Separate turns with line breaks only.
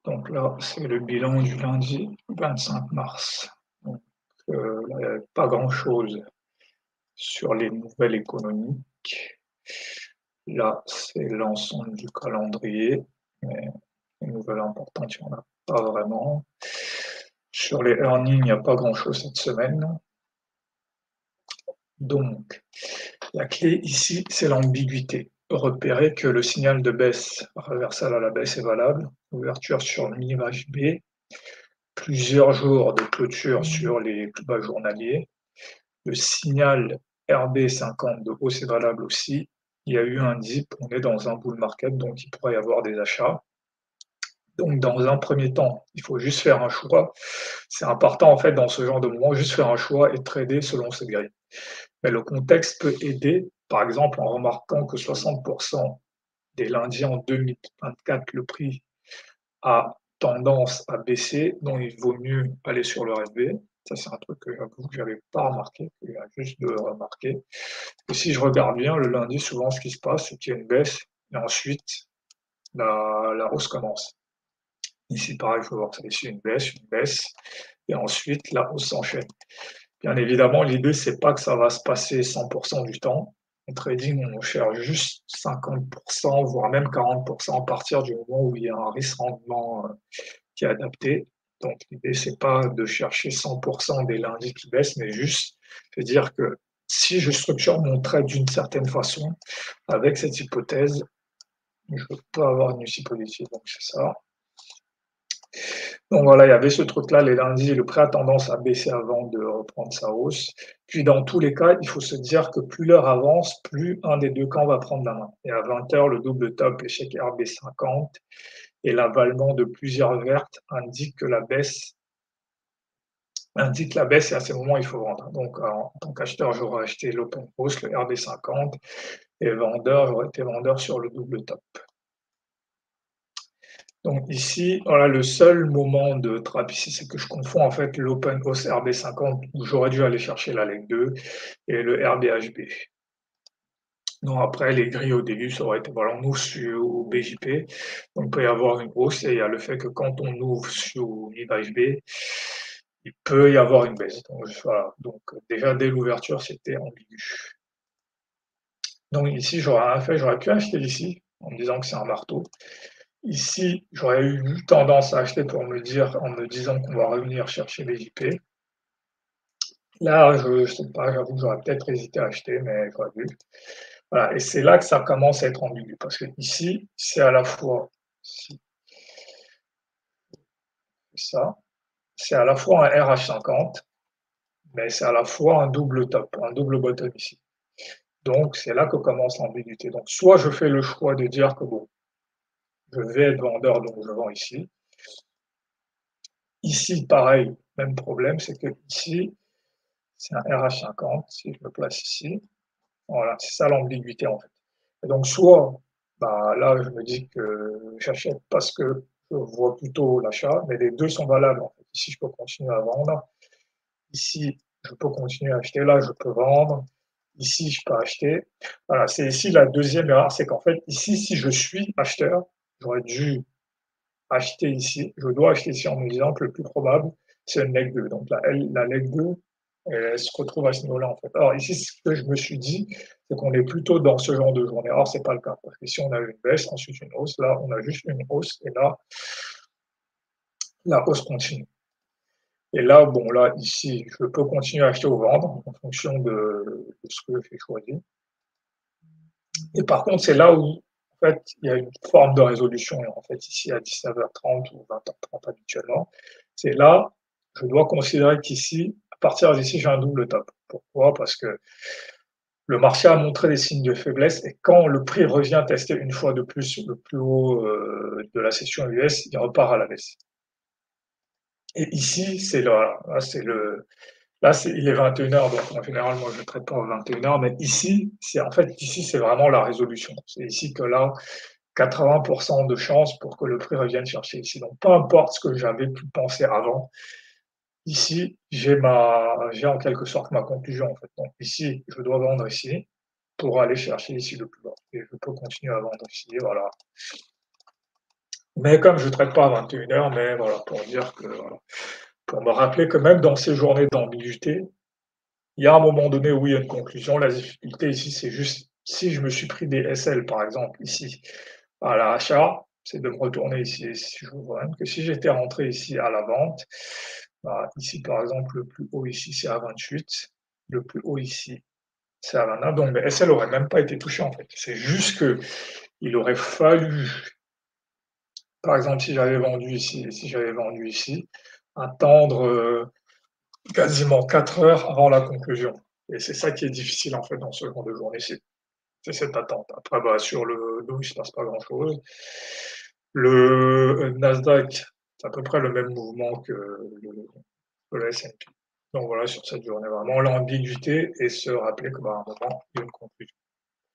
Donc là, c'est le bilan du lundi 25 mars. Donc, là, il y avait pas grand-chose sur les nouvelles économiques. Là, c'est l'ensemble du calendrier, mais les nouvelles importantes, il n'y en a pas vraiment. Sur les earnings, il n'y a pas grand-chose cette semaine. Donc, la clé ici, c'est l'ambiguïté. Repérer que le signal de baisse reversal à la baisse est valable. Ouverture sur le minimum HB. Plusieurs jours de clôture sur les plus bas journaliers. Le signal RB50 de hausse est valable aussi. Il y a eu un dip, on est dans un bull market, donc il pourrait y avoir des achats. Donc dans un premier temps, il faut juste faire un choix. C'est important en fait dans ce genre de moment, juste faire un choix et trader selon cette grille. Mais le contexte peut aider, par exemple en remarquant que 60% des lundis en 2024, le prix a tendance à baisser, donc il vaut mieux aller sur le RSB. Ça, c'est un truc que j'avoue que j'avais pas remarqué, que je viens juste de remarquer. Et si je regarde bien, le lundi, souvent, ce qui se passe, c'est qu'il y a une baisse, et ensuite, la hausse commence. Ici, pareil, il faut voir ça ici, une baisse, et ensuite, la hausse s'enchaîne. Bien évidemment, l'idée, c'est pas que ça va se passer 100% du temps. En trading, on cherche juste 50%, voire même 40% à partir du moment où il y a un risque rendement qui est adapté. Donc l'idée, c'est pas de chercher 100% des lundis qui baissent, mais juste de dire que si je structure mon trade d'une certaine façon, avec cette hypothèse, je peux avoir une UCI positive. Donc c'est ça. Donc voilà, il y avait ce truc-là, les lundis, le prix a tendance à baisser avant de reprendre sa hausse. Puis dans tous les cas, il faut se dire que plus l'heure avance, plus un des deux camps va prendre la main. Et à 20 heures, le double top, échec RB50 et l'avalement de plusieurs vertes indique la baisse et à ces moments, il faut vendre. Donc en tant qu'acheteur, j'aurais acheté l'open post, le RB50, et vendeur, j'aurais été vendeur sur le double top. Donc ici, voilà, le seul moment de trap ici, c'est que je confonds en fait l'Open House RB50 où j'aurais dû aller chercher la leg 2 et le RBHB. Non, après, les grilles au début, ça aurait été, voilà, on ouvre sur au BJP, donc il peut y avoir une hausse et il y a le fait que quand on ouvre sur l'IBHB, il peut y avoir une baisse. Donc, voilà. Donc déjà, dès l'ouverture, c'était ambigu. Donc ici, j'aurais rien fait, j'aurais pu acheter ici en me disant que c'est un marteau. Ici, j'aurais eu tendance à acheter pour me dire, en me disant qu'on va revenir chercher les JP. Là, je ne sais pas, j'avoue que j'aurais peut-être hésité à acheter, mais j'aurais vu. Voilà, et c'est là que ça commence à être ambigu, parce que ici, c'est à la fois ça, c'est à la fois un RH50, mais c'est à la fois un double top, un double bottom ici. Donc, c'est là que commence l'ambiguïté. Donc, soit je fais le choix de dire que bon, je vais être vendeur, donc je vends ici. Ici, pareil, même problème, c'est que ici, c'est un RH50, si je me place ici. Voilà, c'est ça l'ambiguïté en fait. Et donc, soit, bah, là, je me dis que j'achète parce que je vois plutôt l'achat, mais les deux sont valables en fait. Ici, je peux continuer à vendre. Ici, je peux continuer à acheter. Là, je peux vendre. Ici, je peux acheter. Voilà, c'est ici la deuxième erreur, c'est qu'en fait, ici, si je suis acheteur, j'aurais dû acheter ici. Je dois acheter ici en me disant que le plus probable, c'est une leg 2. Donc la leg 2, elle se retrouve à ce niveau-là en fait. Alors ici, ce que je me suis dit, c'est qu'on est plutôt dans ce genre de journée. Alors c'est pas le cas, parce que si on a eu une baisse, ensuite une hausse, là on a juste une hausse, et là, la hausse continue. Et là, bon, là, ici, je peux continuer à acheter ou vendre en fonction de ce que j'ai choisi. Et par contre, c'est là où, en fait, il y a une forme de résolution, en fait, ici à 19h30 ou 20h30 habituellement. C'est là, je dois considérer qu'ici, à partir d'ici, j'ai un double top. Pourquoi? Parce que le marché a montré des signes de faiblesse et quand le prix revient tester une fois de plus le plus haut de la session US, il repart à la baisse. Et ici, c'est là c'est le, là, il est 21h, donc en général, moi, je ne traite pas à 21h, mais ici, ici, c'est vraiment la résolution. C'est ici que là, 80% de chances pour que le prix revienne chercher ici. Donc, peu importe ce que j'avais pu penser avant, ici, j'ai en quelque sorte ma conclusion, en fait. Donc, ici, je dois vendre ici pour aller chercher ici le plus bas. Et je peux continuer à vendre ici, voilà. Mais comme je ne traite pas à 21 h, mais voilà, pour dire que voilà, pour me rappeler que même dans ces journées d'ambiguïté, il y a un moment donné où il y a une conclusion. La difficulté ici, c'est juste si je me suis pris des SL, par exemple, ici, à l'achat, c'est de me retourner ici. Si je vois même que si j'étais rentré ici à la vente, bah, ici, par exemple, le plus haut ici, c'est à 28, le plus haut ici, c'est à 29, donc mes SL n'auraient même pas été touchés, en fait. C'est juste que il aurait fallu, par exemple, si j'avais vendu ici et si j'avais vendu ici, attendre, quasiment 4 heures avant la conclusion, et c'est ça qui est difficile, en fait, dans ce genre de journée, c'est cette attente. Après, bah, sur le Dow, il se passe pas grand-chose. Le Nasdaq, c'est à peu près le même mouvement que le S&P. Donc voilà, sur cette journée, vraiment l'ambiguïté et se rappeler que, bah, à un moment, il y a une conclusion.